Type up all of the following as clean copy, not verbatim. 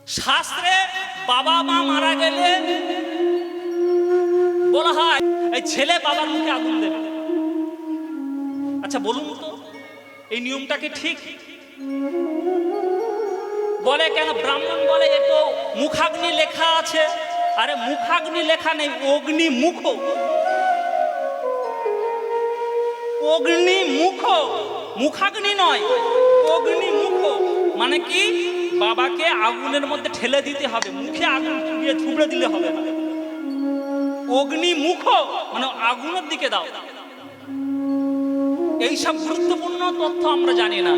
শাস্ত্রে বাবা মা মারা গেলে বলা হয় এই ছেলে বাবার মুখে আগুন দেবে। আচ্ছা বলুন তো এই নিয়মটা কি ঠিক? বলে কেন ব্রাহ্মণ বলে এ তো মুখাগ্নি লেখা আছে। আরে মুখাগ্নি লেখা নেই, অগ্নি মুখ। অগ্নি মুখ, মুখাগ্নি নয়, অগ্নি মুখ। মানে কি বাবাকে আগুনের মধ্যে ঠেলে দিতে হবে, মুখে আগুন দিয়ে ছুবড়ে দিলে হবে না। অগ্নি মুখ মানে আগুনের দিকে দাও। এইসব গুরুত্বপূর্ণ তথ্য আমরা জানি না,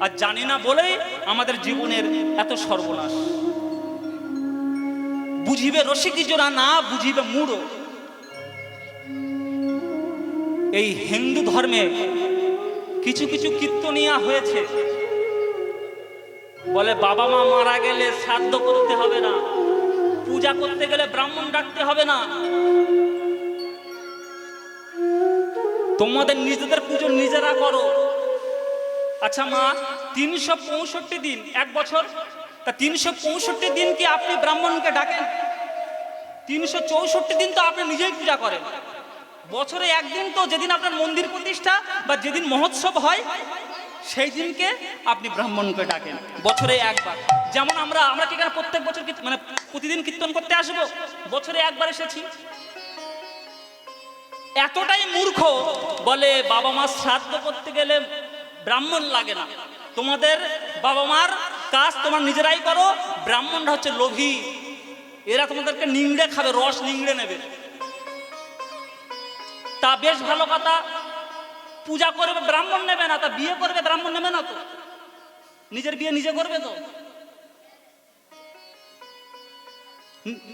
আর জানি না বলেই আমাদের জীবনের এত সর্বনাশ। বুঝিবে রসিকি জোড়া না বুঝিবে মূঢ়। এই হিন্দু ধর্মে কিছু কিছু কীর্তনিয়া হয়েছে, বলে বাবা মা মারা গেলে শ্রাদ্ধ করতে হবে না, পূজা করতে গেলে ব্রাহ্মণ ডাকতে হবে না, তোমাদের নিজেদের পুজো নিজেরা করো। আচ্ছা মা 365 দিন এক বছর, তা 365 দিন কি আপনি ব্রাহ্মণকে ডাকেন? 364 দিন তো আপনি নিজেই পূজা করেন। বছরে একদিন তো যেদিন আপনার মন্দির প্রতিষ্ঠা বা যেদিন মহোৎসব হয় সেই দিনকে আপনি ব্রাহ্মণকে ডাকেন, বছরে একবার। যেমন আমরা কি এখানে প্রত্যেক বছর মানে প্রতিদিন কীর্তন করতে আসবো? বছরে একবার এসেছি। এতটাই মূর্খ বলে বাবা মা শ্রাদ্ধ করতে গেলে ব্রাহ্মণ লাগে না, তোমাদের বাবা মার কাজ তোমার নিজেরাই করো, ব্রাহ্মণরা হচ্ছে লোভী, এরা তোমাদেরকে নিংড়ে খাবে, রস নিংড়ে নেবে। তা বেশ ভালো কথা, পূজা করবে ব্রাহ্মণ নেবে না, তা বিয়ে করবে ব্রাহ্মণ নেবে না তো? নিজের বিয়ে নিজে করবে তো?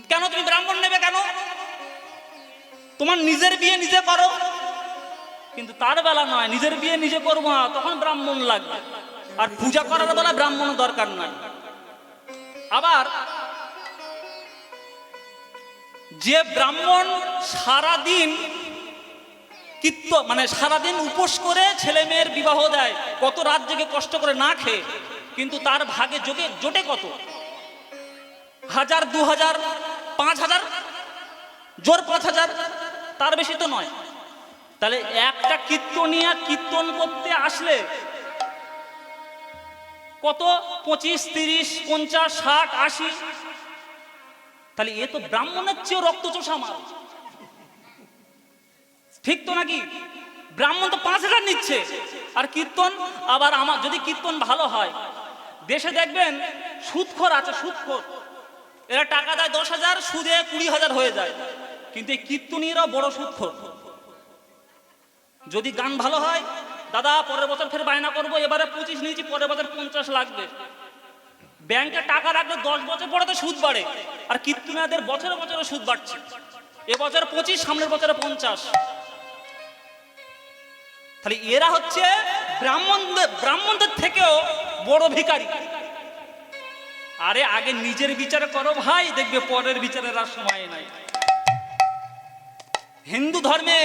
কেন তুমি ব্রাহ্মণ নেবে কেন? তোমার নিজের বিয়ে নিজে করো। কিন্তু তার বেলা নয়, নিজের বিয়ে নিজে করবো না, তখন ব্রাহ্মণ লাগবে। আর পূজা করার বেলা ব্রাহ্মণ দরকার নাই। আবার যে ব্রাহ্মণ সারাদিন কীর্তন মানে সারাদিন উপোস করে ছেলে মেয়ের বিবাহ দেয়, কত রাত জেগে কষ্ট করে না খেয়ে, কিন্তু তার ভাগে জোটে কত? 1000, 2000, 5000, জোর 5000, তার বেশি তো নয়। তাহলে একটা কীর্তনিয়া কীর্তন করতে আসলে কত? 25, 30, 50, 60, 80। তাহলে এ তো ব্রাহ্মণের চেয়েও রক্তচোষা মাল, ঠিক তো নাকি? ব্রাহ্মণ তো 5000 নিচ্ছে, আর কীর্তন আবার আমার যদি কীর্তন ভালো হয়, দেশে দেখবেন সুদখোর আছে, সুদখোর, এরা টাকা দেয় 10,000, সুদে 20,000 হয়ে যায়। কিন্তু এই কীর্তনীয়রাও বড় সুদখোর। যদি গান ভালো হয়, দাদা পরের বছর ফের বায়না করবো, এবারে 25 নিয়েছি, পরের বছর 50 লাগবে। ব্যাংকে টাকা রাখলে 10 বছর পরে তো সুদ বাড়ে, আর কীর্তনীয়দের বছরে বছরে সুদ বাড়ছে। এবছর 25, সামনের বছরে 50। তাহলে এরা হচ্ছে ব্রাহ্মণদের থেকেও বড় ভিখারি। আরে আগে নিজের বিচার করো ভাই, দেখবে পরের বিচারের আর সময় নাই। হিন্দু ধর্মে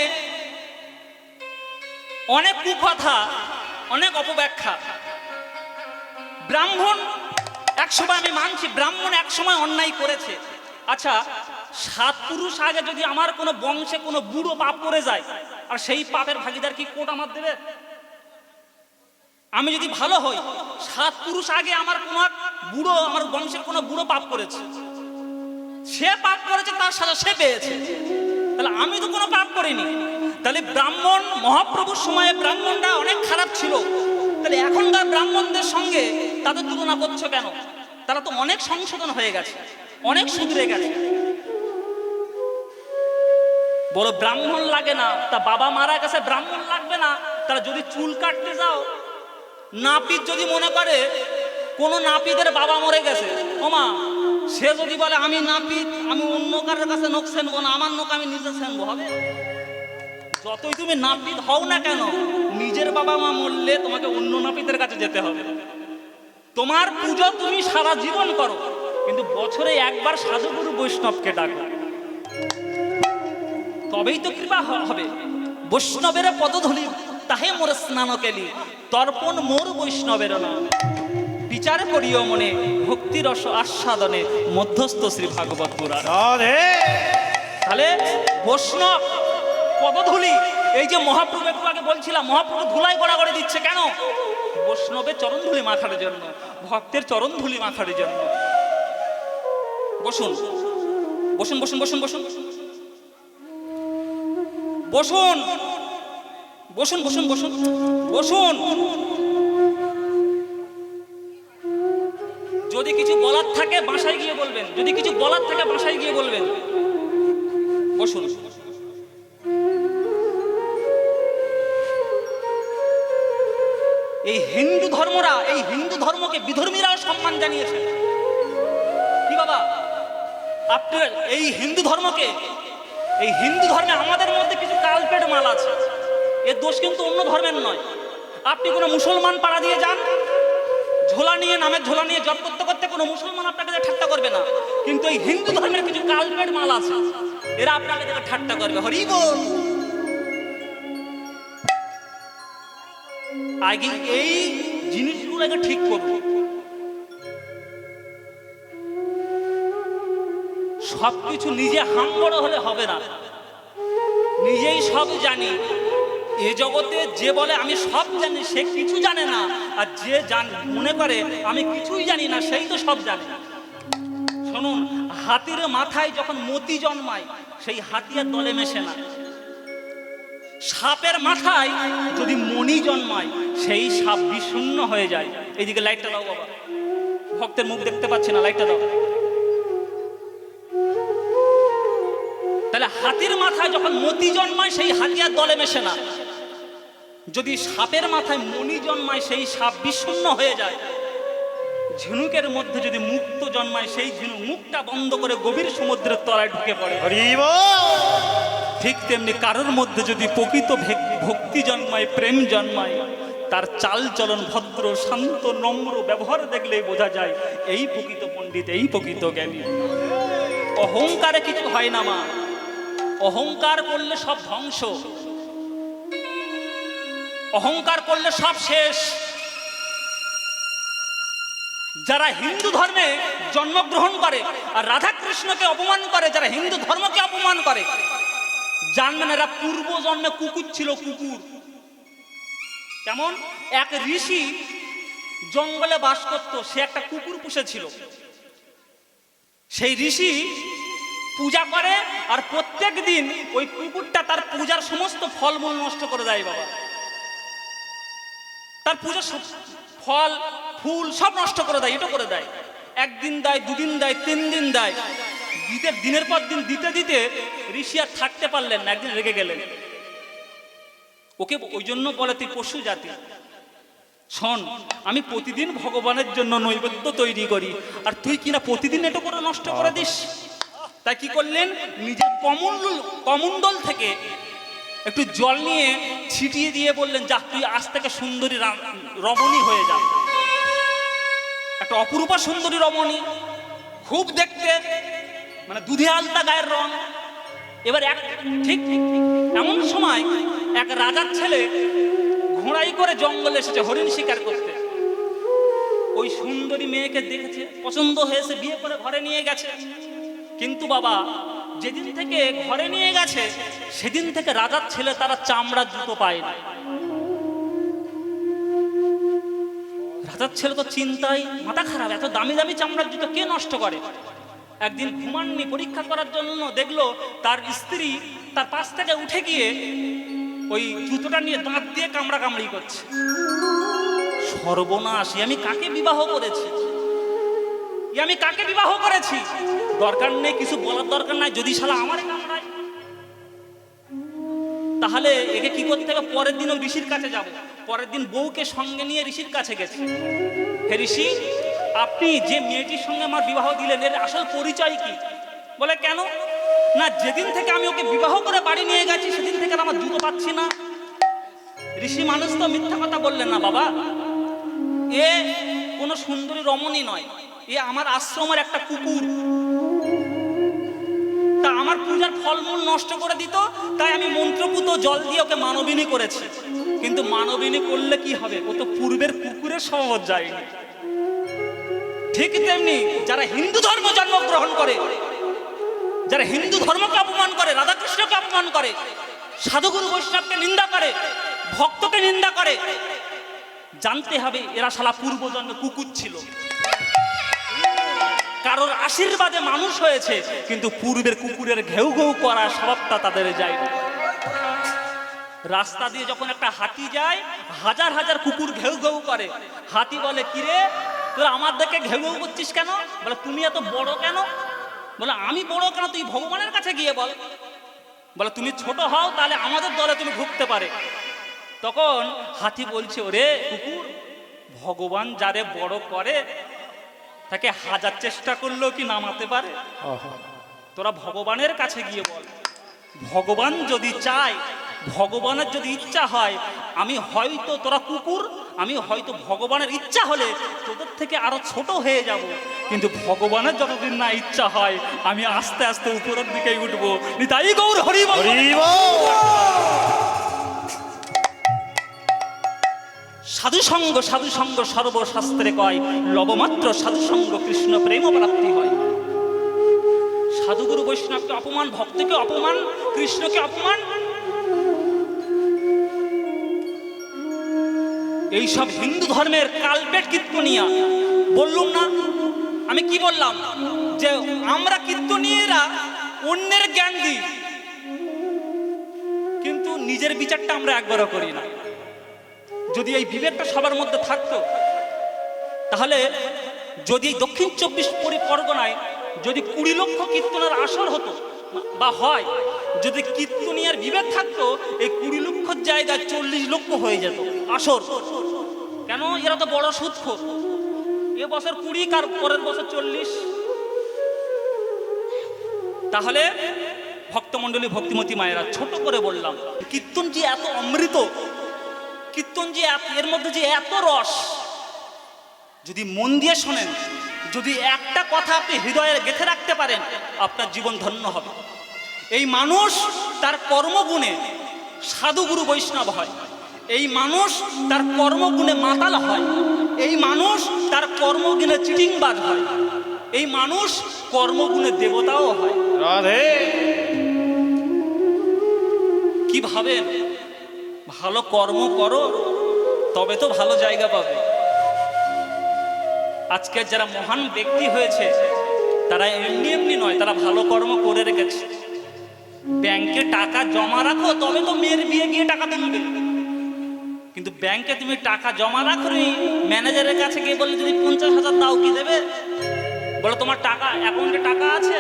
অনেক কুকথা, অনেক অপব্যাখ্যা। ব্রাহ্মণ একসময়, আমি মানছি ব্রাহ্মণ একসময় অন্যায় করেছে। আচ্ছা 7 পুরুষ আগে যদি আমার কোনো বংশে কোনো বুড়ো পাপ করে যায়, আর সেই পাপের ভাগিদার কি কোর্ট আমার দেবে? আমি যদি ভালো হই, 7 পুরুষ আগে আমার কোনো বুড়ো, আমার বংশের কোনো বুড়ো পাপ করেছে, সে পাপ করেছে, তার সাথে সে পেয়েছে, তাহলে আমি তো কোনো পাপ করিনি। তাহলে ব্রাহ্মণ মহাপ্রভুর সময়ে ব্রাহ্মণরা অনেক খারাপ ছিল, তাহলে এখনকার ব্রাহ্মণদের সঙ্গে তাদের তুলনা করছো কেন? তারা তো অনেক সংশোধন হয়ে গেছে, অনেক শুধরে গেছে। বলো ব্রাহ্মণ লাগে না, তা বাবা মারা গেছে ব্রাহ্মণ লাগবে না? তারা যদি চুল কাটতে যাও, নাপিত যদি মনে করে কোনো নাপিতের বাবা মরে গেছে, ওমা সে যদি বলে আমি নাপিত, আমি অন্য কারোর কাছে নখ সেনবো না, আমার নখ আমি নিজে সেনবো, হবে? যতই তুমি নাপিত হও না কেন, নিজের বাবা মা মরলে তোমাকে অন্য নাপিতের কাছে যেতে হবে। তোমার পুজো তুমি সারা জীবন করো, কিন্তু বছরে একবার সাধুগুরু বৈষ্ণবকে ডাকো, তবেই তো কৃপা হবে। বৈষ্ণবের পদধূলি তাহে মোর স্নান কেলি, তর্পণ মোর বৈষ্ণবের নাম। বিচার করিও মনে ভক্তি রস আস্বাদনে মধ্যস্থ শ্রী ভাগবত পুরাণ। তাহলে বৈষ্ণব পদধূলি, এই যে মহাপ্রভু একটু আগে বলছিলাম, মহাপ্রভু ধুলাই গড়াগড়ি দিচ্ছে কেন? বৈষ্ণবের চরণধূলি মাখার জন্য, ভক্তের চরণধূলি মাখার জন্য। বসুন বসুন বসুন বসুন বসুন বসুন বসুন বসুন বসুন বসুন। যদি কিছু বলার থাকে বাসায় গিয়ে বলবেন, যদি কিছু বলার থাকে বাসায় গিয়ে বলবেন। বসুন। এই হিন্দু ধর্মরা, এই হিন্দু ধর্মকে বিধর্মীরাও সম্মান জানিয়েছে। কি বাবা, আপনার এই হিন্দু ধর্মকে, এই হিন্দু ধর্মে আমাদের মধ্যে কিছু কালপেট মাল আছে, এর দোষ কিন্তু অন্য ধর্মের নয়। আপনি কোনো মুসলমান পাড়া দিয়ে যান, ঝোলা নিয়ে, নামের ঝোলা নিয়ে জপ করতে করতে কোনো মুসলমান আপনাকে ঠাট্টা করবে না, কিন্তু এই হিন্দু ধর্মের কিছু কালপেট মাল আছে, এরা আপনাকে দেখে ঠাট্টা করবে। হরি বল। আগে এই জিনিসগুলোকে ঠিক করব। সবকিছু নিজে হাম্বড় হলে হবে না, নিজেই সব জানি। এ জগতে যে বলে আমি সব জানি, সে কিছু জানে না, আর যে মনে করে আমি কিছুই জানি না, সেই তো সব জানে। শুনুন, হাতির মাথায় যখন মতি জন্মায়, সেই হাতি আর দলে মেশে না। সাপের মাথায় যদি মণি জন্মায়, সেই সাপ বিষণ্ণ হয়ে যায়। এইদিকে লাইটটা দাও বাবা, ভক্তের মুখ দেখতে পাচ্ছি না, লাইটটা দাও। তাহলে হাতির মাথায় যখন মতি জন্মায়, সেই হাতি আর দলে মেশে না। যদি সাপের মাথায় মণি জন্মায়, সেই সাপ বিষণ্ণ হয়ে যায়। ঝিনুকের মধ্যে যদি মুক্ত জন্মায়, সেই ঝিনুক মুখটা বন্ধ করে গভীর সমুদ্রের তলায় ঢুকে পড়ে। ঠিক তেমনি কারোর মধ্যে যদি প্রকৃত ভক্তি জন্মায়, প্রেম জন্মায়, তার চাল চলন ভদ্র, শান্ত, নম্র ব্যবহার দেখলেই বোঝা যায় এই প্রকৃত পণ্ডিত, এই প্রকৃত জ্ঞানী। অহংকারে কিছু হয় না মা, অহংকার করলে সব ধ্বংস, অহংকার করলে সব শেষ। যারা হিন্দু ধর্মে জন্মগ্রহণ করে আর রাধা কৃষ্ণকে অপমান করে, যারা হিন্দু ধর্মকে অপমান করে, জানবেন এরা পূর্ব জন্মে কুকুর ছিল, কুকুর। কেমন? এক ঋষি জঙ্গলে বাস করত, সে একটা কুকুর পুষেছিল। সেই ঋষি পূজা করে, আর প্রত্যেক দিন ওই কুকুরটা তার পূজার সমস্ত ফলমূল নষ্ট করে দেয় বাবা। তার পূজার ফল ফুল সব নষ্ট করে দেয়, এটা করে দেয়। একদিন দেয়, দুদিন দেয়, 3 দিন দেয়। দিনের পর দিন দিতে দিতে ঋষি আর থাকতে পারলেন না, একদিন রেগে গেলেন। ওকে ওই জন্য বলে তুই পশু জাতি। শোন, আমি প্রতিদিন ভগবানের জন্য নৈবেদ্য তৈরি করি, আর তুই কিনা প্রতিদিন এটা করে নষ্ট করে দিস। তাই কি করলেন, নিজের কমণ্ডল থেকে একটু জল নিয়ে ছিটিয়ে দিয়ে বললেন, যা তুই আজ থেকে সুন্দরী রমণী হয়ে যা। একটা অপরূপা সুন্দরী রমণী, খুব দেখতে, মানে দুধে আলতা গায়ের রং। এবার ঠিক এমন সময় এক রাজার ছেলে ঘোড়াই করে জঙ্গলে এসেছে হরিণ শিকার করতে। ওই সুন্দরী মেয়েকে দেখেছে, পছন্দ হয়েছে, বিয়ে করে ঘরে নিয়ে গেছে। কিন্তু বাবা, যেদিন থেকে ঘরে নিয়ে গেছে, সেদিন থেকে রাজার ছেলে তারা চামড়ার জুতো পায় না। রাজার ছেলে তো চিন্তায় মাথা খারাপ, এত দামি দামি চামড়ার জুতো কে নষ্ট করে। একদিন ঘুমাননি, পরীক্ষা করার জন্য দেখলো তার স্ত্রী তার পাশ থেকে উঠে গিয়ে ওই জুতোটা নিয়ে দাঁত দিয়ে কামড়া কামড়ি করছে। সর্বনাশ, আমি কাকে বিবাহ করেছি, আমি কাকে বিবাহ করেছি। দরকার নেই, কিছু বলার দরকার নাই, যদি শালা আমারে কামড়ায় তাহলে একে কি করতে হবে, পরের দিন ওই ঋষির কাছে যাব। পরের দিন বউকে সঙ্গে নিয়ে ঋষির কাছে গেছে। হে ঋষি, আপনি যে মেয়েটির সঙ্গে আমার বিবাহ দিলেন, এর আসল পরিচয় কি? বলে কেন না, যেদিন থেকে আমি ওকে বিবাহ করে বাড়ি নিয়ে গেছি, সেদিন থেকে আমার জুতো পাচ্ছি না। ঋষি মানুষ তো মিথ্যা কথা বললেন না বাবা, এ কোনো সুন্দরী রমণী নয়, এ আমার আশ্রমের একটা কুকুর। তা আমার পূজার ফলমূল নষ্ট করে দিত, তাই আমি মন্ত্রপুত জল দিয়ে ওকে মানবিনী করেছি। কিন্তু মানবিনী করলে কি হবে, ও তো পূর্বের কুকুরের স্বভাব যায়নি। ঠিক তেমনি যারা হিন্দু ধর্ম জন্মগ্রহণ করে, যারা হিন্দু ধর্মকে অপমান করে, রাধাকৃষ্ণকে অপমান করে, সাধুগুরু বৈষ্ণবকে নিন্দা করে, ভক্তকে নিন্দা করে, জানতে হবে এরা শালা পূর্বজন্মে কুকুর ছিল। কারোর আশীর্বাদে মানুষ হয়েছে, কিন্তু পূর্বের কুকুরের ঘেউ ঘেউ করা স্বভাবটা তাদের যায় না। রাস্তা দিয়ে যখন একটা হাতি যায়, হাজার হাজার কুকুর ঘেউ ঘেউ করে। হাতি বলে, কিরে তোরা আমার দেখে ঘেউ ঘেউ করছিস কেন? বলে, তুমি এত বড় কেন? বলে, আমি বড় কেন তুই ভগবানের কাছে গিয়ে বল। বলে, তুমি ছোট হও, তাহলে আমাদের দলে তুমি ঢুকতে পারে। তখন হাতি বলছে, ওরে কুকুর, ভগবান যারে বড় করে তাকে হাজার চেষ্টা করলেও কি নামাতে পারে? তোরা ভগবানের কাছে গিয়ে বল। ভগবান যদি চায়, ভগবানের যদি ইচ্ছা হয়, আমি হয়তো, তোরা কুকুর, আমি হয়তো ভগবানের ইচ্ছা হলে তোদের থেকে আরো ছোট হয়ে যাব, কিন্তু ভগবানের যতদিন না ইচ্ছা হয় আমি আস্তে আস্তে উপরের দিকেই উঠবো। নিতাই গৌর হরি বল। সাধুসঙ্গ সাধুসঙ্গ সর্বশাস্ত্রে কয়, লবমাত্র সাধুসঙ্গ কৃষ্ণ প্রেম প্রাপ্তি হয়। সাধুগুরু বৈষ্ণবকে অপমান, ভক্তকে অপমান, কৃষ্ণকে অপমান, এইসব হিন্দু ধর্মের কালপেট কীর্তনিয়া। বললুম না, আমি কি বললাম? যে আমরা কীর্তনীয়রা অন্যের জ্ঞান দিই, কিন্তু নিজের বিচারটা আমরা একবারও করি না। যদি এই বিবেকটা সবার মধ্যে থাকতো, তাহলে যদি এই দক্ষিণ 24 পরগনায় যদি 20 লক্ষ কীর্তনের আসর হতো বা হয়, যদি কীর্তনিয়ার বিবেক থাকতো, এই 20 লক্ষর জায়গায় 40 লক্ষ হয়ে যেত আসর। কেন? এরা তো বড় সুদখোর। এ বছর 20, কার পরের বছর 40। তাহলে ভক্তমণ্ডলী, ভক্তিমতী মায়েরা, ছোট করে বললাম, কীর্তন যে এত অমৃত, কীর্তন যে এর মধ্যে যে এত রস, যদি মন দিয়ে শোনেন, যদি একটা কথা আপনি হৃদয়ে গেঁথে রাখতে পারেন, আপনার জীবন ধন্য হবে। এই মানুষ তার কর্মগুণে সাধুগুরু বৈষ্ণব হয়, এই মানুষ তার কর্মগুণে মাতাল হয়, এই মানুষ তার কর্মগুণে চিটিংবাজ হয়, এই মানুষ কর্মগুণে দেবতাও হয়। রাধে। কি ভাবেন? ভালো কর্ম করো, তবে তো ভালো জায়গা পাবে। আজকে যারা মহান ব্যক্তি হয়েছে, তারা এমনি এমনি নয়, তারা ভালো কর্ম করে রেখেছে। ব্যাংকে টাকা জমা রাখো, তবে তো মেয়ের বিয়ে গিয়ে টাকা তুলবে। কিন্তু ব্যাংকে তুমি টাকা জমা রাখোনি, ম্যানেজারের কাছে গিয়ে বলে যদি 50,000 দাও, কি দেবে? বলে, তোমার টাকা অ্যাকাউন্টে টাকা আছে?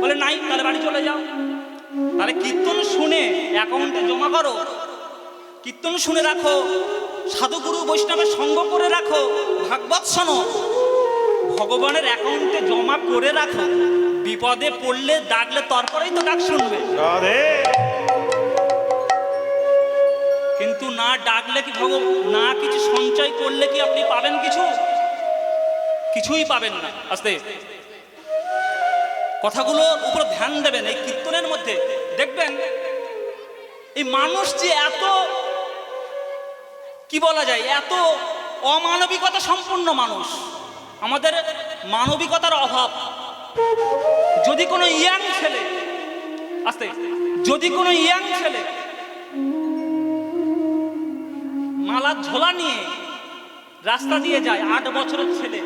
বলে, নাই। তাহলে বাড়ি চলে যাও। তাহলে কীর্তন শুনে অ্যাকাউন্টে জমা করো, কীর্তন শুনে রাখো, সাধুগুরু বৈষ্ণবের সঙ্গ করে রাখো, ভাগবত শোনো, ভগবানের অ্যাকাউন্টে জমা করে রাখো। বিপদে পড়লে ডাকলে তারপরেই তো ডাক শুনবে। কিন্তু না ডাকলে কি না কিছু সঞ্চয় করলে কি আপনি পাবেন কিছু? কিছুই পাবেন না। আস্তে কথাগুলোর উপর ধ্যান দেবেন। এই কীর্তনের মধ্যে দেখবেন, এই মানুষ যে এত, কি বলা যায়, এত অমানবিকতা সম্পন্ন মানুষ। আমাদের মানবিকতার অভাব। যদি কোনো ইয়াং ছেলে, আস্তে, যদি কোনো ইয়াং ছেলে মালার ঝোলা নিয়ে রাস্তা দিয়ে যায়, 8 বছরের ছেলে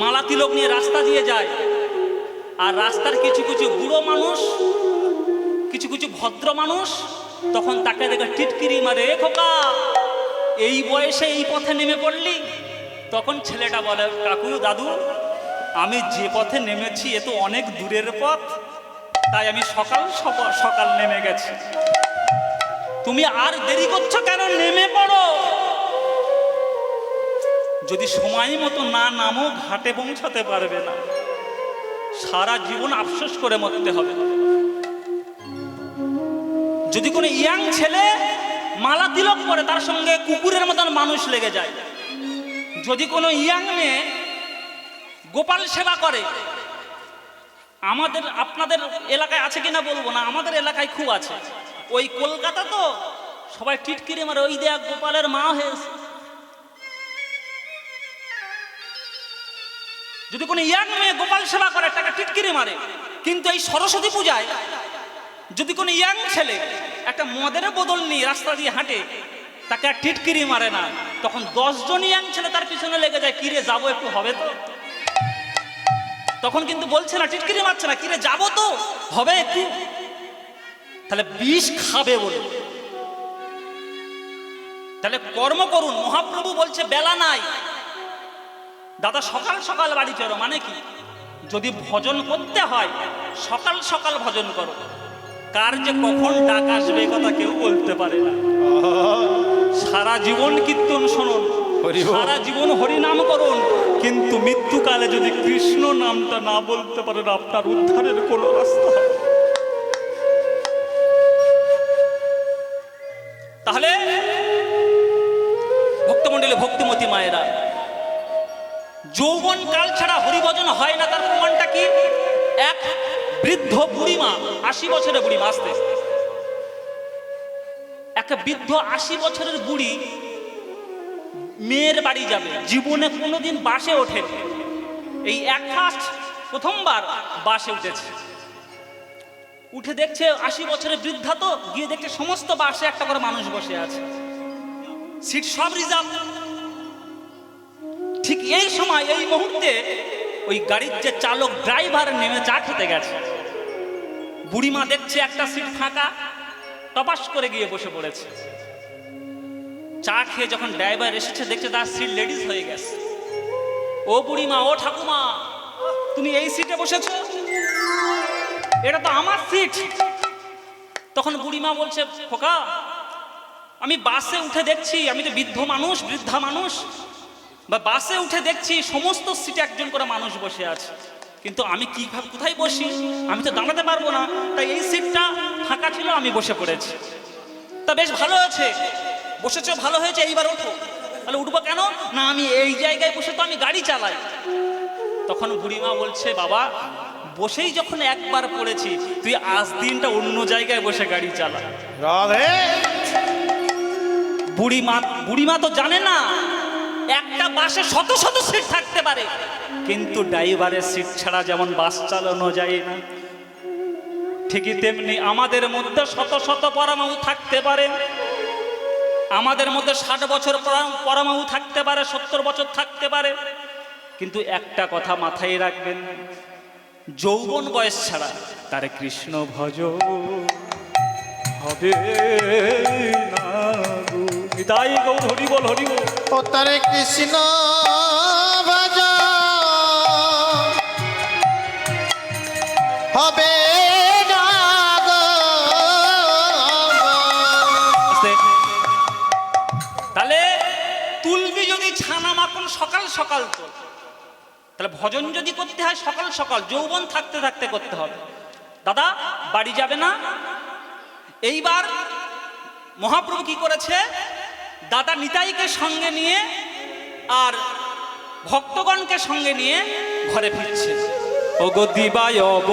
মালা তিলক নিয়ে রাস্তা দিয়ে যায়, আর রাস্তার কিছু কিছু বুড়ো মানুষ, কিছু কিছু ভদ্র মানুষ তখন তাকে দেখে টিটকিরি মারে, এ খোকা, এই বয়সে এই পথে নেমে পড়লি? তখন ছেলেটা বলে, কাকু, দাদু, আমি যে পথে নেমেছি এ তো অনেক দূরের পথ, তাই আমি সকাল সকাল নেমে গেছি। তুমি আর দেরি করছো কেন? নেমে পড়ো। যদি সময় মতো না নামো, ঘাটে পৌঁছাতে পারবে না, সারা জীবন আফসোস করে মরতে হবে। যদি কোনো ইয়াং ছেলে মালা তিলক করে, তার সঙ্গে কুকুরের মতন মানুষ লেগে যায়। যদি কোনো ইয়াং মেয়ে গোপাল সেবা করে, আমাদের আপনাদের এলাকায় আছে কিনা বলবো না, আমাদের এলাকায় খুব আছে। ওই কলকাতা তো সবাই টিটকিরি মারে, ওই দেখ গোপালের মা হয়েছে। যদি কোনো ইয়াং মেয়ে গোপাল সেবা করে তাকে টিটকিরি মারে, কিন্তু এই সরস্বতী পূজায় যদি কোনো ইয়াং ছেলে একটা মদের বোতল নিয়ে রাস্তা দিয়ে হাঁটে, তাকে আর টিটকিরি মারে না, তখন 10 জন ইয়াং ছেলে তার পিছনে লেগে যায়, কিরে যাবো একটু হবে তো। তখন কিন্তু বলছে না, টিটকিরি মারছে না, কিরে যাবো তো হবে একটু, তাহলে বিষ খাবে বলে। তাহলে কর্ম করুন। মহাপ্রভু বলছে বেলা নাই দাদা, সকাল সকাল বাড়ি চলো। মানে কি? যদি ভজন করতে হয় সকাল সকাল ভজন করো। কার যে কখন ডাক আসবে কথা কেউ বলতে পারে না। সারা জীবন কীর্তন শুনুন, সারা জীবন হরিনাম করুন, কিন্তু মৃত্যুকালে যদি কৃষ্ণ নামটা না বলতে পারেন, আপনার উদ্ধারের কোনো রাস্তা হবে। তাহলে ভক্তমণ্ডলী, ভক্তিমতী মায়েরা, যৌবন কাল ছাড়া হরিভজন হয় না। তার প্রমাণটা কি? এক বৃদ্ধ বুড়িমা, 80 বছরের বুড়িমা, আসতে এক বৃদ্ধ 80 বছরের বুড়ি মেয়ের বাড়ি যাবে, জীবনে কোনোদিন বাসে ওঠে, এই এক ফার্স্ট প্রথমবার বাসে উঠেছে। উঠে দেখছে 80 বছরের বৃদ্ধা, তো গিয়ে দেখছে সমস্ত বাসে একটা করে মানুষ বসে আছে, সিট সব রিজার্ভ। ঠিক এই সময়, এই মুহূর্তে ওই গাড়ির যে চালক, ড্রাইভার নেমে চা খেতে গেছে। বুড়িমা দেখছে একটা সিট ফাঁকা, টপাস করে গিয়ে বসে পড়েছে। চা খেয়ে যখন ড্রাইভার এসেছে, দেখছে তার সিট লেডিস হয়ে গেছে। ও বুড়িমা, ও ঠাকুমা, তুমি এই সিটে বসেছো? এটা তো আমার সিট। তখন বুড়িমা বলছে, খোকা, আমি বাসে উঠে দেখছি, আমি তো বৃদ্ধ মানুষ, বৃদ্ধা মানুষ, বা বাসে উঠে দেখছি সমস্ত সিটে একজন করে মানুষ বসে আছে, কিন্তু আমি কিভাবে কোথায় বসি? আমি তো দাঁড়াতে পারবো না, তাই এই সিটটা ফাঁকা ছিল, আমি বসে পড়েছি। তা বেশ ভালো আছে, বসেছো ভালো হয়েছে, এইবার ওঠো। তাহলে উঠবো কেন? না, আমি এই জায়গায় বসে তো আমি গাড়ি চালাই। তখন বুড়িমা বলছে, বাবা, বসেই যখন একবার পড়েছি, তুই আজ দিনটা অন্য জায়গায় বসে গাড়ি চালা। বুড়িমা তো জানে না একটা বাসে শত শত সিট থাকতে পারে, কিন্তু ড্রাইভারের সিট ছাড়া যেমন বাস চালানো যায় না, ঠিকই তেমনি আমাদের মধ্যে শত শত পরমাণু থাকতে পারে। আমাদের মধ্যে 60 বছর পরমাণু থাকতে পারে, 70 বছর থাকতে পারে, কিন্তু একটা কথা মাথায় রাখবেন, যৌবন বয়স ছাড়া তারে কৃষ্ণ ভজ হবে না। তাই গৌর হরি বল, হরি বল। ও তারে কৃষ্ণ ভজ হবে না গো। তাহলে তুলবি যদি ছানা মাখন সকাল সকাল, তো তাহলে ভজন যদি করতে হয় সকাল সকাল, যৌবন থাকতে থাকতে করতে হবে। দাদা বাড়ি যাবে না? এইবার মহাপ্রভু কি করেছে, দাদা নিতাইকে সঙ্গে নিয়ে আর ভক্তগণকে সঙ্গে নিয়ে ঘরে ফিরছে। ওগো দিবায়ব,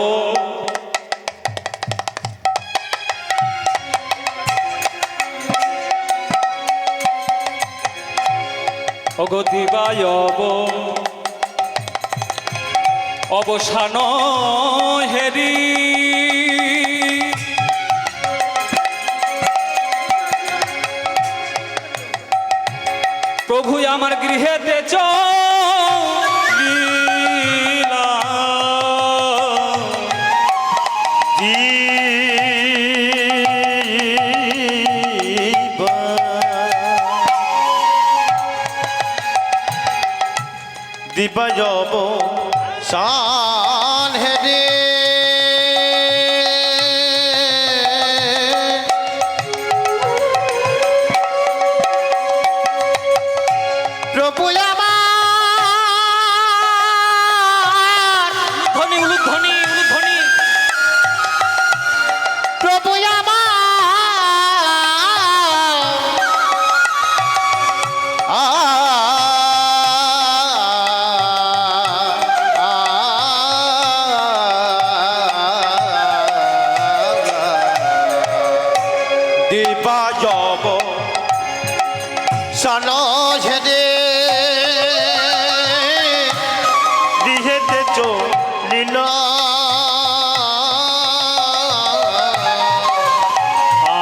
ওগো দিবায়ব, অবসান হেরি প্রভু আমার গৃহেতে চলিলা। দিবায়ব শান হেরে প্রভু আমার ধ্বনি উলুধ্বনি উলুধ্বনি, প্রভু আমার দিবায়ব শান হেরে গৃহে নিতে চলিল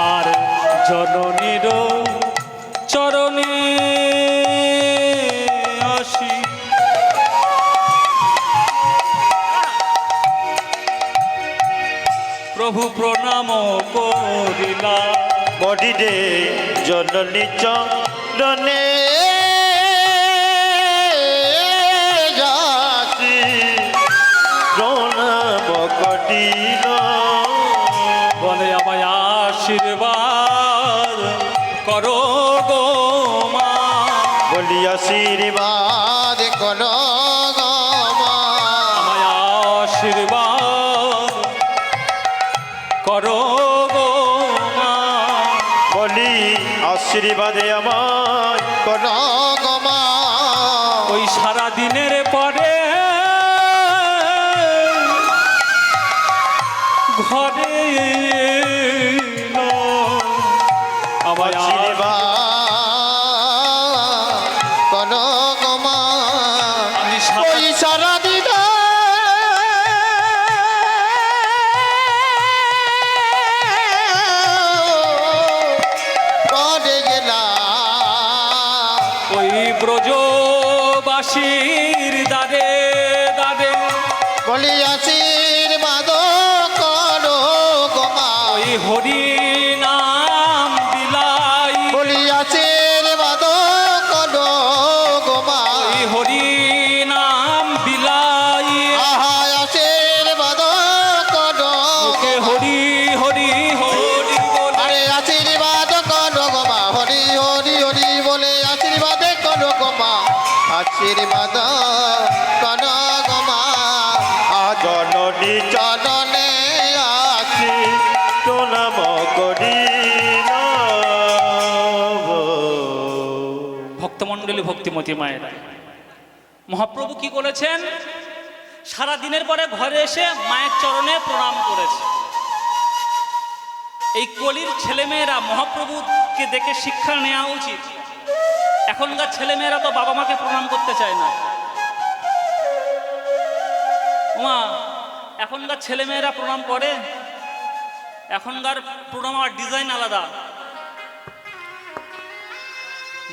আর জননীর চরণে আসি। প্রভু প্রণাম করিলা বডিরে জননী চরণে যাসি প্রণাম করিল বলে আমায় আশীর্বাদ করো গো মা। বলি আশীর্বাদ কর গো মা। আমায় আশীর্বাদ করো গো মা। বলি আশীর্বাদে আমার কর গো মা। ওই সারা দিনের পরে ঘরে এলো আমায় আশীর্বাদ কর গো মা। আমি ওই সারা দিন পরে গেলাম ওই ব্রজবাসীর দাদে দাদে বলি আশীর্বাদ করো গো মা। ওই হরি নাম দিলাই বলি আশীর্বাদ করো গো মা। ওই হরি নাম বিলাই আহা আশীর্বাদ করো ওকে হরি হরি হরি বলে আরে আশীর্বাদ করো গো মা। হরি হরি হরি বলে আশীর্বাদ করো গো মা। আশীর্বাদ করো গো মা। জননী চরণে আসি প্রণাম করি ভক্তমণ্ডলী ভক্তিমতী মায়েরা, মহাপ্রভু কি করেছেন? সারা দিনের পরে ঘরে এসে মায়ের চরণে প্রণাম করেছে। এই কলির ছেলেমেয়েরা মহাপ্রভুকে দেখে শিক্ষা নেওয়া উচিত। এখনকার ছেলেমেয়েরা তো বাবা মাকে প্রণাম করতে চায় না। মা, এখনকার ছেলেমেয়েরা প্রণাম করে? এখনকার প্রণাম আর ডিজাইন আলাদা।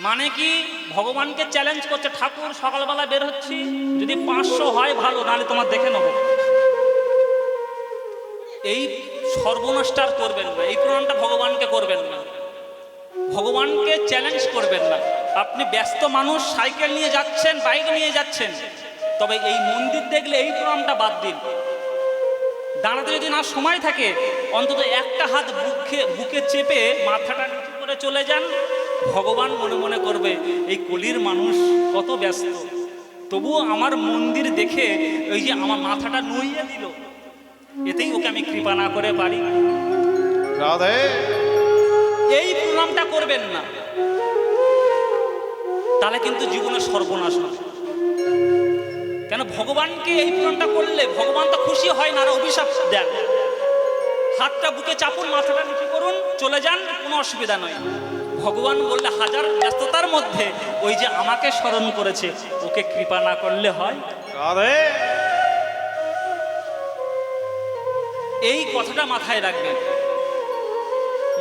মানে কি, ভগবানকে চ্যালেঞ্জ করছে, ঠাকুর সকালবেলা বের হচ্ছি, যদি 500 হয় ভালো, নাহলে তোমার দেখে নেব। এই সর্বনষ্টার করবেন না, এই প্রণামটা ভগবানকে করবেন না, ভগবানকে চ্যালেঞ্জ করবেন না। আপনি ব্যস্ত মানুষ, সাইকেল নিয়ে যাচ্ছেন, বাইক নিয়ে যাচ্ছেন, তবে এই মন্দির দেখলে এই প্রণামটা বাদ দিন। দাঁড়াতে যদি না সময় থাকে, অন্তত একটা হাত বুকে চেপে মাথাটা নিচু করে চলে যান। ভগবান মনে মনে করবে এই কলির মানুষ কত ব্যস্ত, তবুও আমার মন্দির দেখে ওই যে আমার মাথাটা নুইয়ে দিল, এতেই ওকে আমি কৃপা না করে পারি। রাধে এই প্রণামটা করবেন না, তাহলে কিন্তু জীবনে সর্বনাশ হয়। কেন? ভগবানকে এই প্রণামটা করলে ভগবান তো খুশি হয় না, আর অভিশাপ দেন। হাতটা বুকে চাপুন, মাথাটা নিচু করুন, চলে যান, কোনো অসুবিধা নয়। ভগবান বললে হাজার ব্যস্ততার মধ্যে ওই যে আমাকে স্মরণ করেছে, ওকে কৃপা না করলে হয়? রাধে এই কথাটা মাথায় রাখবেন।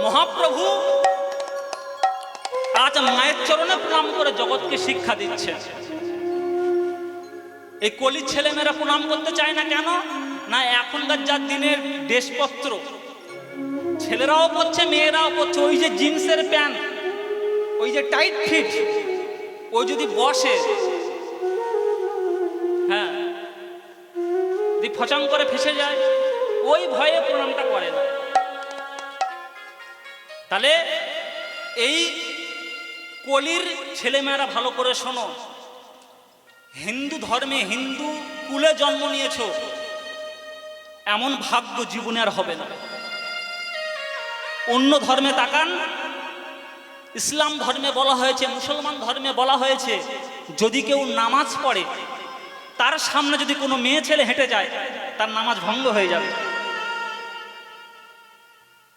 মহাপ্রভু আজ মায়ের চরণে প্রণাম করে জগৎকে শিক্ষা দিচ্ছে। এই কলির ছেলেমেয়েরা প্রণাম করতে চায় না কেন? না, এখনকার যা দিনের ড্রেসপত্র, ছেলেরাও পরছে, মেয়েরাও পরছে, ওই যে জিন্সের প্যান্ট, ওই যে টাইট ফিট, ওই যদি বসে, হ্যাঁ, যদি ফচাং করে ফেসে যায়, ওই ভয়ে প্রণামটা করে না। তাহলে এই কলির ছেলেমেয়েরা ভালো করে শোনো, হিন্দু ধর্মে, হিন্দু কুলে জন্ম নিয়েছ, এমন ভাগ্য জীবনে আর হবে না। অন্য ধর্মে তাকান, ইসলাম ধর্মে বলা হয়েছে, মুসলমান ধর্মে বলা হয়েছে, যদি কেউ নামাজ পড়ে, তার সামনে যদি কোনো মেয়ে ছেলে হেঁটে যায়, তার নামাজ ভঙ্গ হয়ে যাবে।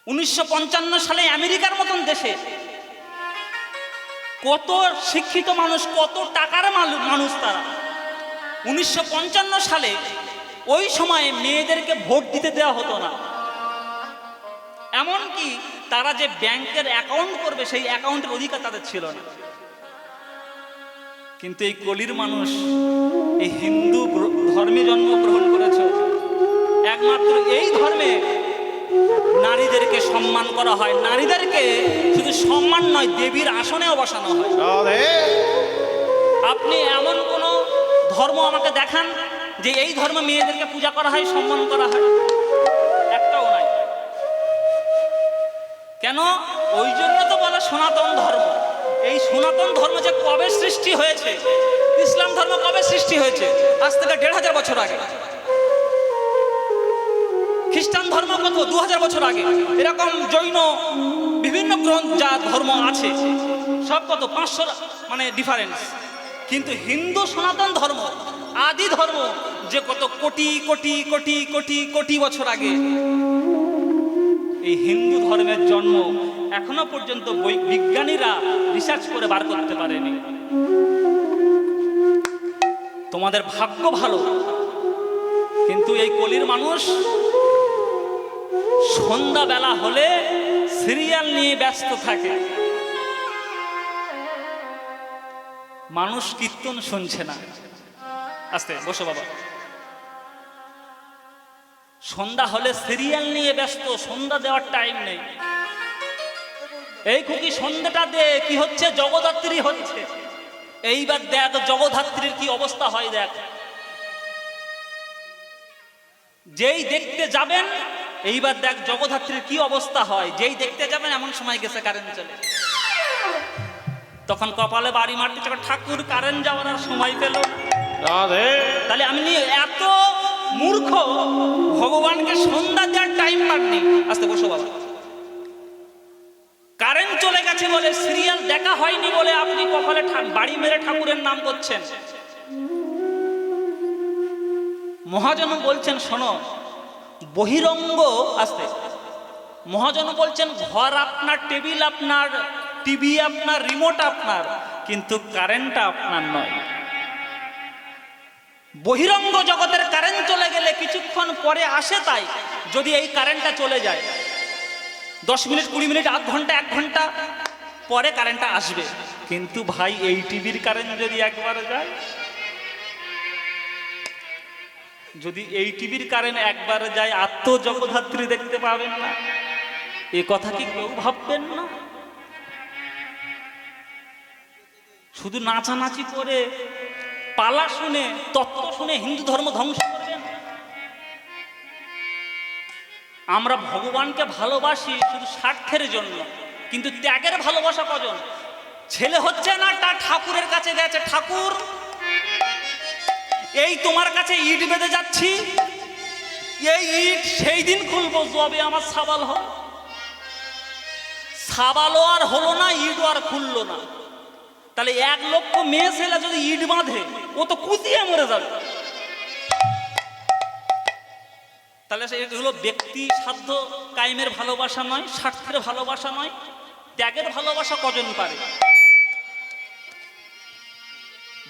1955 সালে আমেরিকার মতন দেশে কত শিক্ষিত মানুষ, কত টাকার মানুষ, তারা 1955 সালে ওই সময়ে মেয়েদেরকে ভোট দিতে দেওয়া হতো না, এমনকি তারা যে ব্যাংকের অ্যাকাউন্ট করবে সেই অ্যাকাউন্টের অধিকার তাদের ছিল না। কিন্তু এই কলির মানুষ এই হিন্দু ধর্মে জন্মগ্রহণ করেছে, একমাত্র এই ধর্মে নারীদেরকে সম্মান করা হয়, নারীদেরকে শুধু সম্মান নয় দেবীর আসনেও বসানো হয়। রাধে আপনি এমন কোন ধর্ম আমাকে দেখান যে এই ধর্মে মেয়েদেরকে পূজা করা হয়, সম্মান করা হয়? একটাও নাই। কেন? ওই জন্য তো বলে সনাতন ধর্ম। এই সনাতন ধর্ম যে কবে সৃষ্টি হয়েছে, ইসলাম ধর্ম কবে সৃষ্টি হয়েছে? আজ থেকে 1500 বছর আগে। খ্রিস্টান ধর্ম কত? 2000 বছর আগে। এরকম জৈন বিভিন্ন গ্রন্থ যা ধর্ম আছে সব কত 500 মানে ডিফারেন্স। কিন্তু হিন্দু সনাতন ধর্ম আদি ধর্ম যে কত কোটি কোটি কোটি কোটি কোটি বছর আগে। এই হিন্দু ধর্মের জন্ম এখনো পর্যন্ত বিজ্ঞানীরা রিসার্চ করে বার করতে পারেনি। তোমাদের ভাগ্য ভালো, কিন্তু এই কলির মানুষ সন্ধ্যা বেলা হলে সিরিয়াল নিয়ে ব্যস্ত থাকে, মানুষ কীর্তন শুনছে না। আস্তে বসো বাবা। সন্ধ্যা হলে সিরিয়াল নিয়ে ব্যস্ত, সন্ধ্যা দেওয়ার টাইম নেই। এই খুকি সন্ধ্যাটা দে, কি হচ্ছে? জগদ্ধাত্রী হচ্ছে। এইবার দেখ জগদ্ধাত্রীর কি অবস্থা হয় দেখ। যেই দেখতে যাবেন এইবার দেখ জগদ্ধাত্রীর কি অবস্থা হয়। যেই দেখতে যাবেন এমন সময় গেছে কারেন্ট চলে, তখন কপালে বাড়ি মারতে যখন ঠাকুর কারেন্ট যাওয়ার আর সময় পেল। রাধে তাহলে আমি এত মূর্খ, ভগবানকে সন্ধ্যা দেওয়ার টাইম পাননি। আস্তে বসো বাবা। কারেন্ট চলে গেছে বলে, সিরিয়াল দেখা হয়নি বলে আপনি কপালে বাড়ি মেরে ঠাকুরের নাম করছেন। মহাজন বলছেন শোনো, বহিরঙ্গ আসতে মহাজন বলছেন ঘর আপনার, টেবিল আপনার, টিভি আপনার, রিমোট আপনার, কিন্তু কারেন্টটা আপনার নয়। বহিরঙ্গ জগতের কারেন্ট চলে গেলে কিছুক্ষণ পরে আসে, তাই যদি এই কারেন্টটা চলে যায় 10 মিনিট 20 মিনিট আধ ঘন্টা 1 ঘন্টা পরে কারেন্টটা আসবে। কিন্তু ভাই এই টিভির কারেন্ট যদি একবার যায়, যদি এই টিভির কারেন্ট একবার যায় আত্ম জগদ্ধাত্রী দেখতে পাবেন না। এ কথা কি কেউ ভাববেন না? শুধু নাচানাচি করে পালা শুনে তত্ত্ব শুনে হিন্দু ধর্ম ধ্বংস করবেন। আমরা ভগবানকে ভালোবাসি শুধু স্বার্থের জন্য, কিন্তু ত্যাগের ভালোবাসা কজন? ছেলে হচ্ছে না, তার ঠাকুরের কাছে গেছে, ঠাকুর এই তোমার কাছে ইট বেঁধে যাচ্ছি, এই ইট সেই দিন খুলবো যবে আমার সাবাল হয়। সাবালও আর হলো না, ইটও আর খুললো না। তাহলে 1 লক্ষ মেয়ে ছেলে যদি ইট বাঁধে, ও তো কুতিয়ে মরে যাবে। তাহলে এগুলো ব্যক্তি সাধ্য কায়েমের ভালোবাসা নয়, স্বার্থের ভালোবাসা নয়, ত্যাগের ভালোবাসা কজন পারে?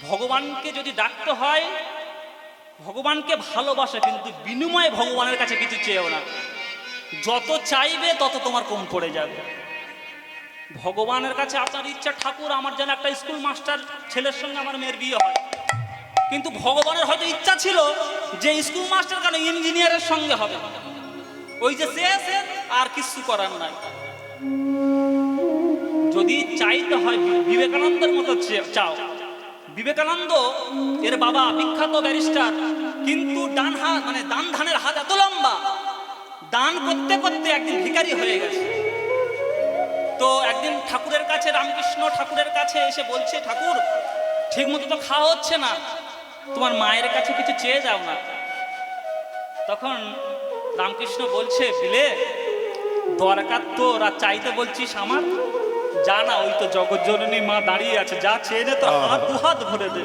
ভগবানকে যদি ডাকতে হয়, ভগবানকে ভালোবাসা, কিন্তু বিনিময়ে ভগবানের কাছে কিছু চেয়েও না। যত চাইবে তত তোমার কম পড়ে যাবে। ভগবানের কাছে আপনার ইচ্ছা, ঠাকুর আমার যেন একটা স্কুল মাস্টার ছেলের সঙ্গে আমার মেয়ের বিয়ে হয়, কিন্তু ভগবানের হয়তো ইচ্ছা ছিল যে স্কুল মাস্টার কেন ইঞ্জিনিয়ারের সঙ্গে হবে। ওই যে সে আর কিছু করার নাই। যদি চাইতে হয় বিবেকানন্দের মতো চাও। বিবেকানন্দ এর বাবা বিখ্যাত ব্যারিস্টার, কিন্তু ডান হাত মানে দান ধানের হাত এত লম্বা, দান করতে করতে একদিন ভিখারি হয়ে গেছে। তো একদিন ঠাকুরের কাছে, রামকৃষ্ণ ঠাকুরের কাছে এসে বলছে, ঠাকুর ঠিক মতো তো খাওয়া হচ্ছে না, তোমার মায়ের কাছে কিছু চেয়ে যাও না। তখন রামকৃষ্ণ বলছে, বিলে দরকার তো চাইতে বলছিস আমার, যা না, ওই তো জগজ্জননী মা দাঁড়িয়ে আছে, যা চেয়ে নে তো হাত 2 হাত ভরে দে।